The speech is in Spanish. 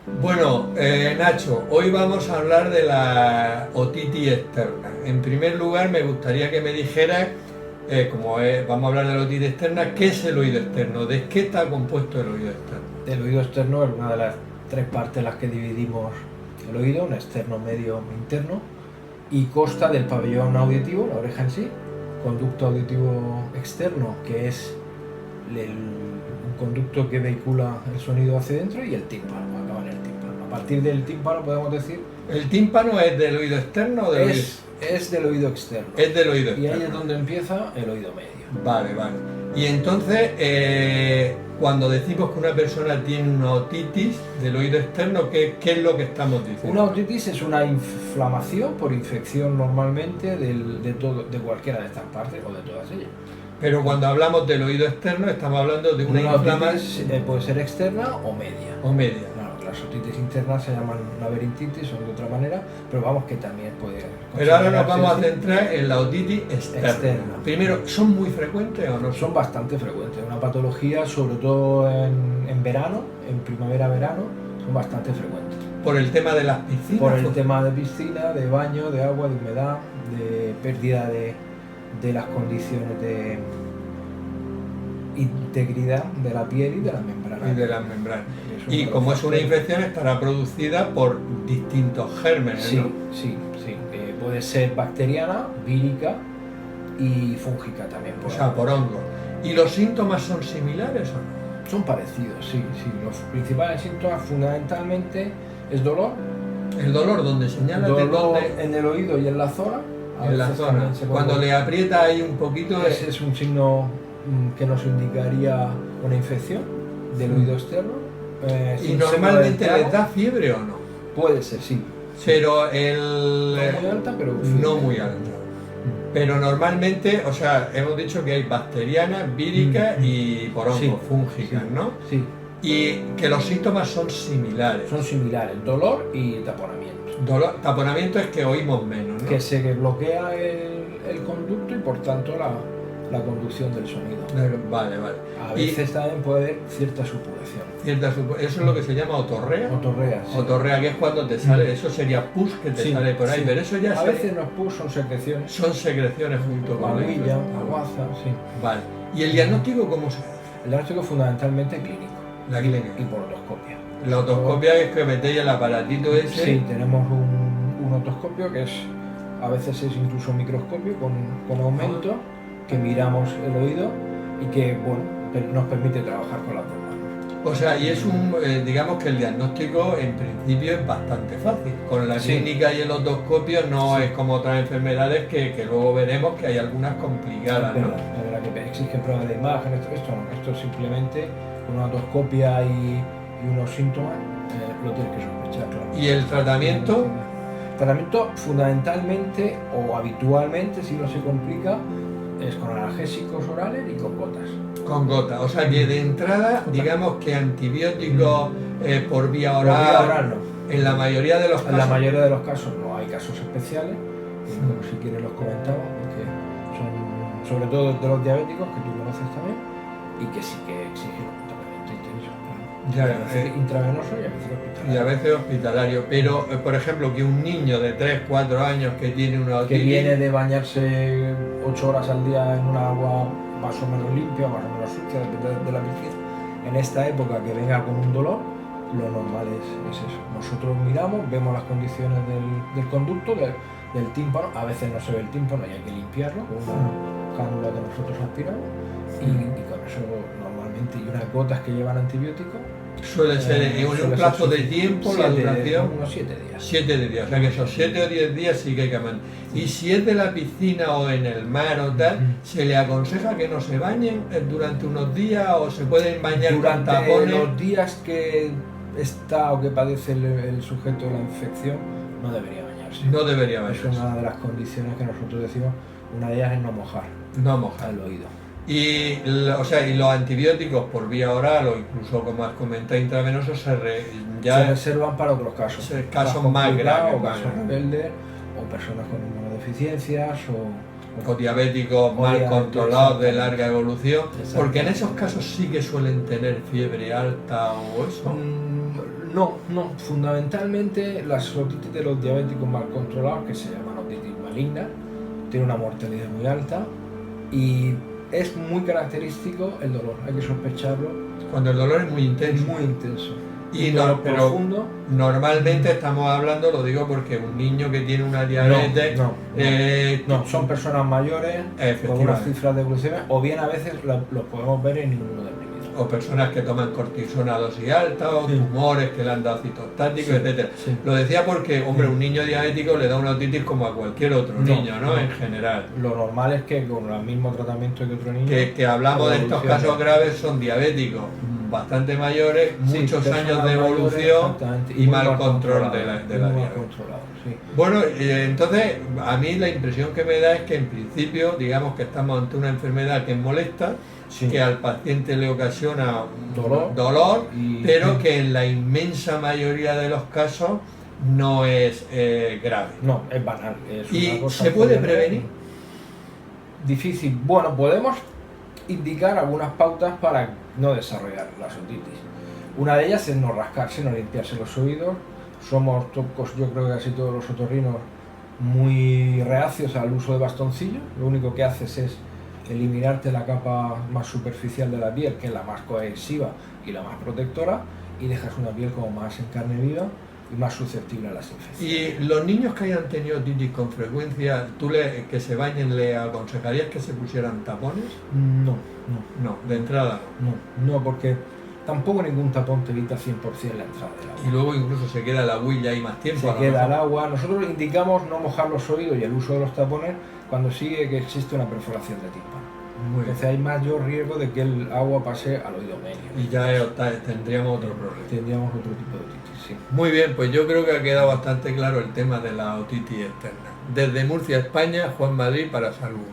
Bueno, Nacho, hoy vamos a hablar de la otitis externa. En primer lugar, me gustaría que me dijeras, vamos a hablar de la otitis externa, ¿qué es el oído externo? ¿De qué está compuesto el oído externo? El oído externo es una de las tres partes en las que dividimos el oído, un externo, medio, interno, y consta del pabellón auditivo, la oreja en sí, conducto auditivo externo, que es un conducto que vehicula el sonido hacia adentro, y el tímpano, acaba en el tímpano. A partir del tímpano podemos decir... ¿El tímpano es del oído externo o del oído? Es del oído externo. Es del oído externo. Y ahí es donde empieza el oído medio. Vale, vale. Y entonces, cuando decimos que una persona tiene una otitis del oído externo, ¿qué es lo que estamos diciendo? Una otitis es una inflamación por infección normalmente de cualquiera de estas partes o de todas ellas. Pero cuando hablamos del oído externo estamos hablando de una inflamación. Puede ser externa o media. O media. Claro, las otitis internas se llaman laberintitis o de otra manera, pero vamos que también puede... Pero ahora nos vamos a centrar en la otitis externa. Primero, ¿son muy frecuentes o no? Son bastante frecuentes. Una patología, sobre todo en verano, en primavera-verano, son bastante frecuentes. ¿Por el tema de las piscinas? Por el tema de piscina, de baño, de agua, de humedad, de pérdida de las condiciones de integridad de la piel y de las membranas. Y de las membranas. Y como es una infección, estará producida por distintos gérmenes, sí, ¿no? Sí. Puede ser bacteriana, vírica y fúngica también. Por hongo. ¿Y los síntomas son similares o no? Son parecidos, sí. Los principales síntomas fundamentalmente es dolor. ¿El dolor donde señala? Dolor en el oído y en la zona. En la zona. Cuando le aprieta ahí un poquito... Ese es un signo que nos indicaría una infección del oído externo. ¿Y normalmente les da fiebre o no? Puede ser, sí. Pero no muy alta, pero no muy alta. Pero normalmente, o sea, hemos dicho que hay bacterianas, víricas y por hongo, fúngicas, ¿no? Sí. Y que los síntomas son similares. Son similares, dolor y taponamiento. Taponamiento es que oímos menos, ¿no? Que se bloquea el conducto y por tanto la conducción del sonido. Vale. A veces también puede haber cierta supuración. Eso es lo que se llama otorrea. Otorrea, sí. Otorrea, que es cuando te sale, eso sería pus que te sale por ahí, pero eso ya a veces no es pus, son secreciones. Son secreciones junto con la aguilla, aguaza, sí. Vale. ¿Y el diagnóstico cómo se hace? El diagnóstico fundamentalmente clínico. La clínica. Y por otoscopia. La otoscopia es que metéis el aparatito ese. Sí, tenemos un otoscopio que a veces es incluso un microscopio con aumento, que miramos el oído y que nos permite trabajar con las dos manos. O sea, y es digamos que el diagnóstico en principio es bastante fácil. Con la clínica y el otoscopio no es como otras enfermedades que luego veremos que hay algunas complicadas, ¿no? Es verdad que exigen pruebas de imagen, esto simplemente con una otoscopia y unos síntomas lo tienes que sospechar, claro. ¿Y el tratamiento? El tratamiento fundamentalmente o habitualmente, si no se complica, es con analgésicos orales y con gotas. Con gotas, o sea que de entrada, digamos que antibióticos por vía oral. Por vía oral no. En la mayoría de los casos. En la mayoría de los casos no, hay casos especiales, pero si quieres los comentamos, porque son sobre todo de los diabéticos, que tú conoces también, y que sí que exigen un tratamiento intenso. A veces intravenoso y a veces hospitalario. Y a veces hospitalario, pero por ejemplo que un niño de 3, 4 años que tiene una otitis, que viene de bañarse 8 horas al día en un agua más o menos limpia, más o menos sucia, depende de la piscina, en esta época que venga con un dolor, lo normal es eso. Nosotros miramos, vemos las condiciones del conducto, del tímpano, a veces no se ve el tímpano y hay que limpiarlo con una cánula que nosotros aspiramos y con eso normalmente, y unas gotas que llevan antibióticos. Suele ser en un plazo de tiempo, la duración. Unos 7 días. 7 días, o sea que esos 7 o 10 días sí que hay que mandar. Y si es de la piscina o en el mar o tal, ¿se le aconseja que no se bañen durante unos días o se pueden bañar con tapones? Durante los días que está o que padece el sujeto de la infección, no debería bañarse. No debería bañarse. Es una de las condiciones que nosotros decimos, una de ellas es no mojar. No mojar el oído. Y los antibióticos por vía oral o incluso, como has comentado, intravenosos se reservan para otros casos. Casos más graves. O casos rebeldes, o personas con inmunodeficiencias, o diabéticos mal controlados de larga evolución, porque en esos casos sí que suelen tener fiebre alta o eso. No. Fundamentalmente las otitis de los diabéticos mal controlados, que se llaman otitis maligna, tiene una mortalidad muy alta y es muy característico el dolor. Hay que sospecharlo. Cuando el dolor es muy intenso. Muy intenso. Y dolor no, pero profundo. normalmente estamos hablando, lo digo porque un niño que tiene una diabetes... No, son personas mayores con unas cifras de glucemia, o bien a veces los podemos ver en inmunodeprimidos. O personas que toman cortisona a dosis alta, o tumores que le han dado citostáticos, etcétera. Sí. Lo decía porque, hombre, un niño diabético le da una otitis como a cualquier otro niño, ¿no? En general. Lo normal es que con el mismo tratamiento que otro niño... Que hablamos de estos casos graves, son diabéticos bastante mayores, muchos años de evolución y mal control de la diabetes. Bueno, entonces a mí la impresión que me da es que en principio, digamos que estamos ante una enfermedad que es molesta, que al paciente le ocasiona dolor, pero que en la inmensa mayoría de los casos no es grave. No, es banal. Es ¿Y una cosa se puede prevenir? Difícil. Bueno, podemos indicar algunas pautas para no desarrollar la otitis. Una de ellas es no rascarse, no limpiarse los oídos. Somos, yo creo que casi todos los otorrinos, muy reacios al uso de bastoncillos. Lo único que haces es eliminarte la capa más superficial de la piel, que es la más cohesiva y la más protectora, y dejas una piel como más en carne viva y más susceptible a las infecciones. ¿Y los niños que hayan tenido otitis con frecuencia, que se bañen, le aconsejarías que se pusieran tapones? No. No, de entrada no, porque tampoco ningún tapón te evita 100% la entrada del agua. Y luego incluso se queda el huilla ahí más tiempo. Se queda el agua. Nosotros indicamos no mojar los oídos y el uso de los tapones cuando sigue que existe una perforación de tímpano. Entonces hay mayor riesgo de que el agua pase al oído medio. Y ya tendríamos otro problema. Tendríamos otro tipo de otitis, sí. Muy bien, pues yo creo que ha quedado bastante claro el tema de la otitis externa. Desde Murcia, España, Juan Madrid para Salud.